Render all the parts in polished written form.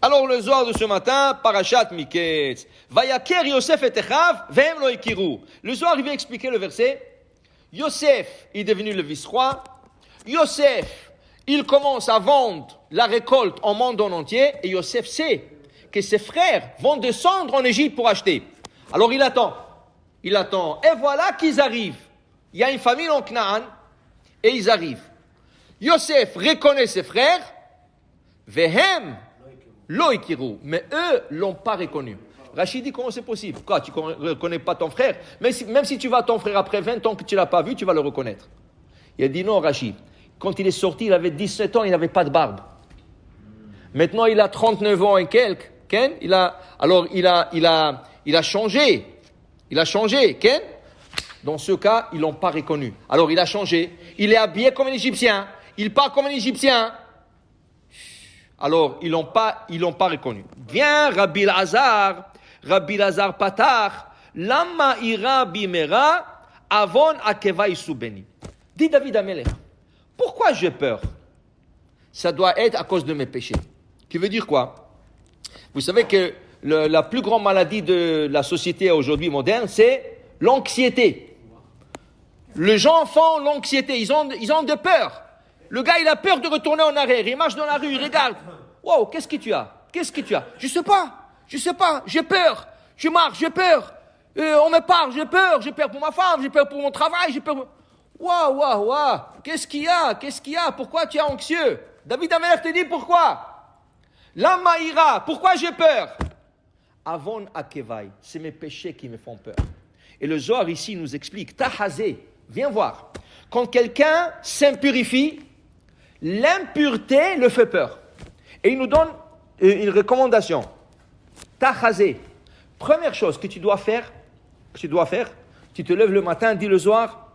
Alors le Zohar de ce matin, Parashat Miketz. Vayaker Yosef et Echav, vehem lo ikiru. Le Zohar vient expliquer le verset. Yosef est devenu le vice-roi. Yosef, il commence à vendre la récolte en monde entier. Et Yosef sait que ses frères vont descendre en Égypte pour acheter. Alors il attend. Il attend. Et voilà qu'ils arrivent. Il y a une famille en Canaan. Et ils arrivent. Yosef reconnaît ses frères. Vehem lo ikiru. Mais eux l'ont pas reconnu. Rachid dit comment c'est possible? Quoi, tu ne reconnais pas ton frère? Même si tu vas à ton frère après 20 ans que tu ne l'as pas vu, tu vas le reconnaître. Il a dit non, Rachid. Quand il est sorti, il avait 17 ans, il n'avait pas de barbe. Maintenant, il a 39 ans et quelques. Ken? Il a changé. Il a changé. Ken? Dans ce cas, ils l'ont pas reconnu. Alors, il a changé. Il est habillé comme un Égyptien. Il parle comme un Égyptien. Alors, ils l'ont pas reconnu. Viens, Rabbi Lazar Patar, Lama ira bimera, avon akeva isubeni. Dit David Amelech, pourquoi j'ai peur? Ça doit être à cause de mes péchés. Qui veut dire quoi? Vous savez que la plus grande maladie de la société aujourd'hui moderne, c'est l'anxiété. Les gens font l'anxiété, ils ont de peur. Le gars, il a peur de retourner en arrière. Il marche dans la rue, il regarde. Wow, qu'est-ce que tu as? Je sais pas. J'ai peur. Je marche, j'ai peur. On me parle, j'ai peur. J'ai peur pour ma femme, j'ai peur pour mon travail, j'ai peur. Waouh. Qu'est-ce qu'il y a? Pourquoi tu es anxieux? David Amelech te dit pourquoi? Lama ira. Pourquoi j'ai peur? Avon akevai. C'est mes péchés qui me font peur. Et le Zohar ici nous explique. Tahazé. Viens voir. Quand quelqu'un s'impurifie, l'impureté le fait peur. Et il nous donne une recommandation. Tahazé. Première chose que tu dois faire, tu te lèves le matin, dis le soir,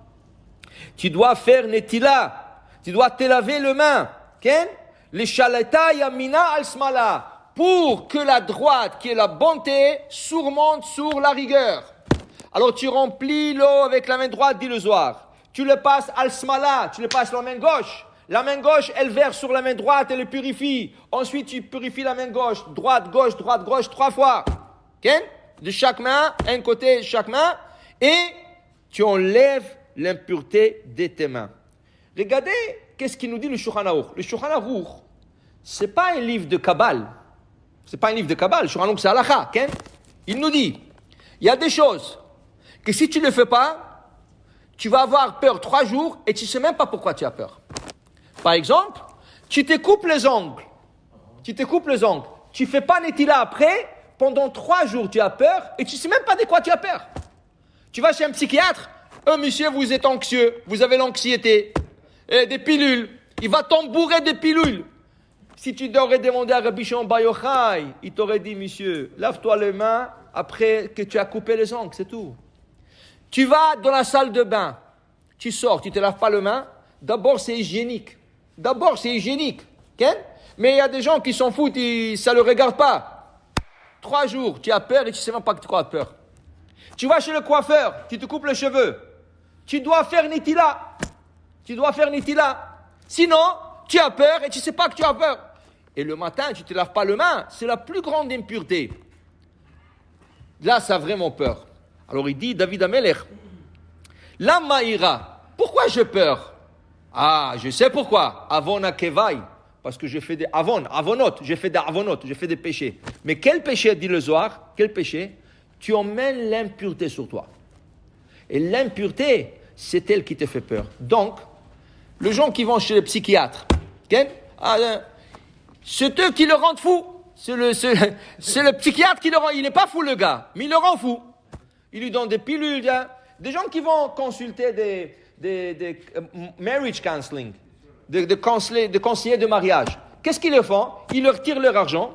tu dois faire netila. Tu dois te laver les mains. Ken? Les shalata yamina al smala. Pour que la droite, qui est la bonté, surmonte sur la rigueur. Alors tu remplis l'eau avec la main droite, dis le soir. Tu le passes al smala, tu le passes la main gauche. La main gauche, elle verse sur la main droite, elle le purifie. Ensuite, tu purifies la main gauche, droite, gauche, 3 fois. Okay? De chaque main, un côté de chaque main. Et tu enlèves l'impureté de tes mains. Regardez, qu'est-ce qu'il nous dit le Shulchan Aruch. Le Shulchan Aruch, c'est pas un livre de Kabbale. Le Shulchan Aruch, c'est halakha. Okay? Il nous dit, il y a des choses que si tu ne le fais pas, tu vas avoir peur 3 jours et tu ne sais même pas pourquoi tu as peur. Par exemple, tu te coupes les ongles. Tu fais pas netila après, pendant 3 jours tu as peur et tu sais même pas de quoi tu as peur. Tu vas chez un psychiatre, monsieur, vous êtes anxieux, vous avez l'anxiété, des pilules, il va t'embourrer des pilules. Si tu t'aurais demandé à Rabbi Shimon Bar Yochai, il t'aurait dit, monsieur, lave-toi les mains après que tu as coupé les ongles, c'est tout. Tu vas dans la salle de bain, tu sors, tu te laves pas les mains, d'abord c'est hygiénique. Okay? Mais il y a des gens qui s'en foutent, ça ne le regarde pas. 3 jours, tu as peur et tu ne sais même pas que tu as peur. Tu vas chez le coiffeur, tu te coupes les cheveux. Tu dois faire netila. Sinon, tu as peur et tu ne sais pas que tu as peur. Et le matin, tu ne te laves pas les mains. C'est la plus grande impureté. Là, ça a vraiment peur. Alors il dit, David Amelech, la maïra, pourquoi j'ai peur? Ah, je sais pourquoi. Avon akevai. Parce que j'ai fait des j'ai fait des péchés. Mais quel péché, dit le Zohar? Quel péché? Tu emmènes l'impureté sur toi. Et l'impureté, c'est elle qui te fait peur. Donc, les gens qui vont chez le psychiatre, okay? C'est eux qui le rendent fou. C'est le psychiatre qui le rend. Il n'est pas fou, le gars, mais il le rend fou. Il lui donne des pilules. Des gens qui vont consulter des marriage counseling, des conseillers de mariage. Qu'est-ce qu'ils leur font? Ils leur tirent leur argent,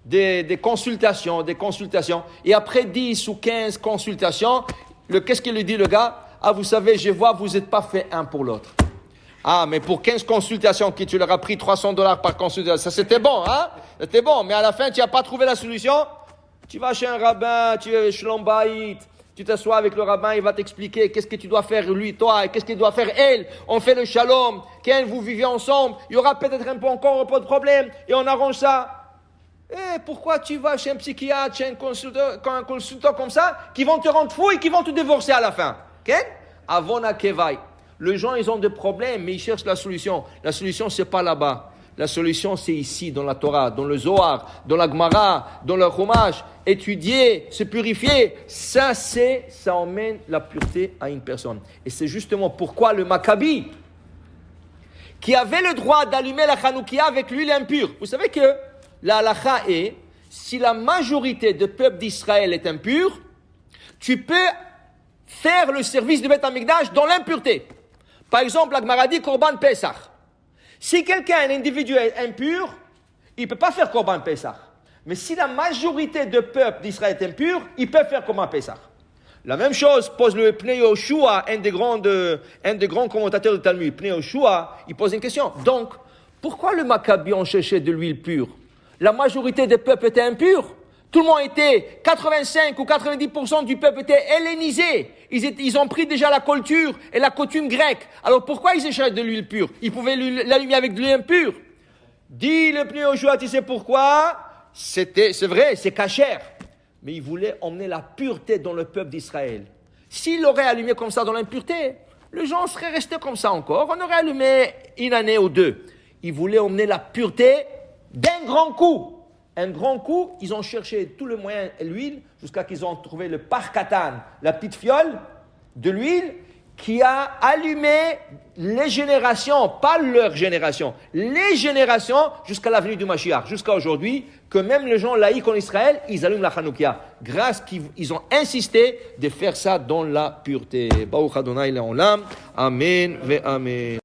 des consultations. Et après 10 ou 15 consultations, qu'est-ce qu'il lui dit le gars? Ah, vous savez, je vois, vous n'êtes pas fait un pour l'autre. Ah, mais pour 15 consultations, tu leur as pris $300 par consultation, ça c'était bon, hein? C'était bon, mais à la fin, tu n'as pas trouvé la solution? Tu vas chez un rabbin, tu es shalom bayit. Tu t'assois avec le rabbin, il va t'expliquer qu'est-ce que tu dois faire lui, toi, et qu'est-ce qu'il doit faire elle. On fait le shalom, quand vous vivez ensemble, il y aura peut-être encore un peu de problème, et on arrange ça. Pourquoi tu vas chez un psychiatre, chez un consultant comme ça, qui vont te rendre fou et qui vont te divorcer à la fin? Avon a kevai. Les gens, ils ont des problèmes, mais ils cherchent la solution. La solution, c'est pas là-bas. La solution, c'est ici, dans la Torah, dans le Zohar, dans la Gemara, dans le Chumash. Étudier, se purifier, ça emmène la pureté à une personne. Et c'est justement pourquoi le Maccabi, qui avait le droit d'allumer la Hanoukia avec l'huile impure. Vous savez que la halakha est, si la majorité du peuple d'Israël est impur, tu peux faire le service de Beth Amikdash dans l'impureté. Par exemple, la Gemara dit Korban Pesach. Si quelqu'un, un individu est impur, il ne peut pas faire Korban Pesach. Mais si la majorité du peuple d'Israël est impur, il peut faire Korban Pesach. La même chose pose le Pnei Yoshua, un des grands commentateurs du Talmud. Pnei Yoshua, il pose une question. Donc, pourquoi le Maccabi ont cherché de l'huile pure? La majorité des peuples étaient impurs. Tout le monde était, 85 ou 90% du peuple était hellénisé. Ils ont pris déjà la culture et la coutume grecque. Alors pourquoi ils cherchaient de l'huile pure? Ils pouvaient l'allumer avec de l'huile impure. Dit le Pnei Yoshua, tu sais pourquoi? C'est vrai, c'est cachère. Mais ils voulaient emmener la pureté dans le peuple d'Israël. S'ils l'auraient allumé comme ça dans l'impureté, les gens seraient restés comme ça encore. On aurait allumé une année ou deux. Ils voulaient emmener la pureté d'un grand coup. Un grand coup, ils ont cherché tout le moyen et l'huile jusqu'à qu'ils ont trouvé le parkatan, la petite fiole de l'huile qui a allumé les générations, pas leur génération, les générations jusqu'à la venue du Mashiach, jusqu'à aujourd'hui, que même les gens laïcs en Israël, ils allument la Hanoukia, grâce qu'ils ont insisté de faire ça dans la pureté. Baruch Adonai Le'olam. Amen ve Amen.